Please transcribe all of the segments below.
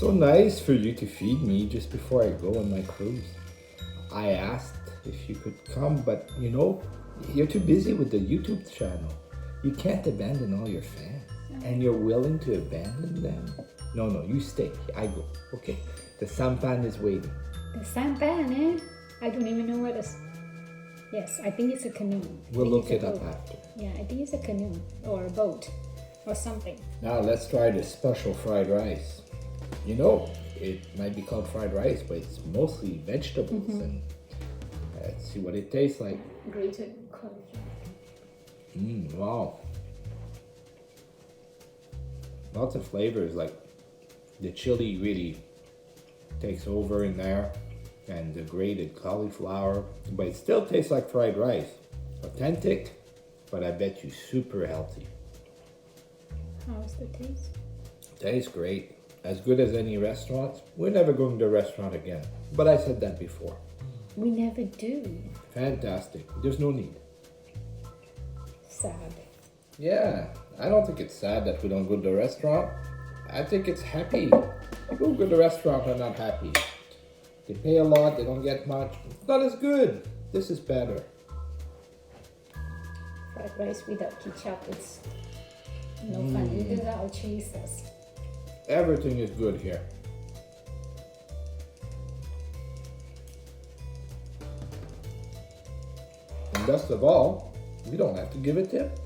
so nice for you to feed me just before I go on my cruise. I asked if you could come, but you know, you're too busy with the YouTube channel. You can't abandon all your fans. And you're willing to abandon them? No, you stay. I go. Okay, the sampan is waiting. The sampan, eh? I don't even know what is. Yes, I think it's a canoe. We'll look it up after. Yeah, I think it's a canoe or a boat or something. Now let's try this special fried rice. You know, it might be called fried rice, but it's mostly vegetables. And let's see what it tastes like. Grated cauliflower. Wow. Lots of flavors, like the chili really takes over in there, and the grated cauliflower, but it still tastes like fried rice. Authentic, but I bet you super healthy. How's the taste? Tastes great. As good as any restaurant. We're never going to a restaurant again, but I said that before. We never do. Fantastic. There's no need. Sad. Yeah, I don't think it's sad that we don't go to the restaurant. I think it's happy. People who go to the restaurant are not happy. They pay a lot, they don't get much. It's not as good. This is better. Fried rice without ketchup, it's no fun. Even without cheeses. Everything is good here. And best of all, we don't have to give a tip.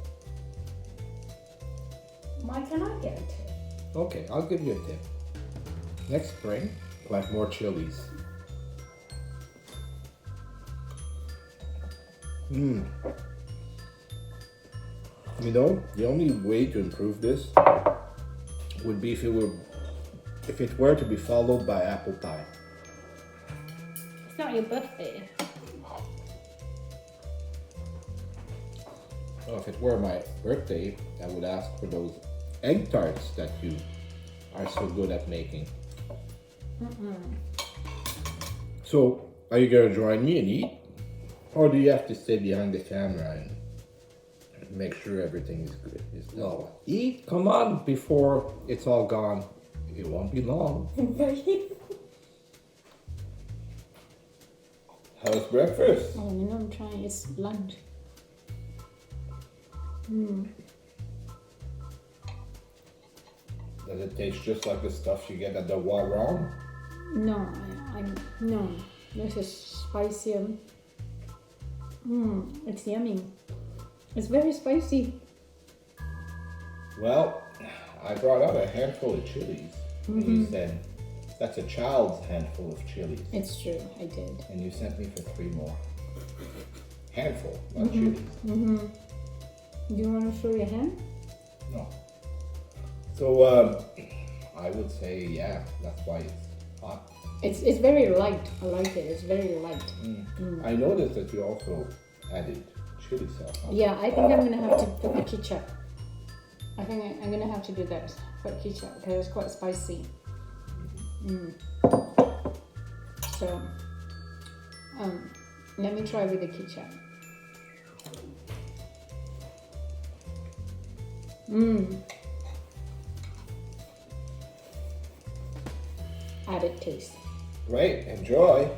Why can I get it? Okay, I'll give you a tip. Next spring, plant more chilies. You know, the only way to improve this would be if it were to be followed by apple pie. It's not your birthday. Well, if it were my birthday, I would ask for those egg tarts that you are so good at making. So, are you gonna join me and eat? Or do you have to stay behind the camera and make sure everything is good? No, eat, come on, before it's all gone. It won't be long. How's breakfast? Oh, you know, I'm trying. It's lunch. Does it taste just like the stuff you get at the Warong? No, no. This is spicier. It's yummy. It's very spicy. Well, I brought out a handful of chilies. And you said, that's a child's handful of chilies. It's true, I did. And you sent me for 3 more. Handful, not chilies. Do you want to show your hand? No. So, I would say, yeah, that's why it's hot. It's very light. I like it. It's very light. I noticed that you also added chili sauce. Yeah, I think I'm gonna have to put the ketchup. I think I'm gonna have to do that. Put ketchup because it's quite spicy. So, let me try with the ketchup. Added taste. Right, enjoy.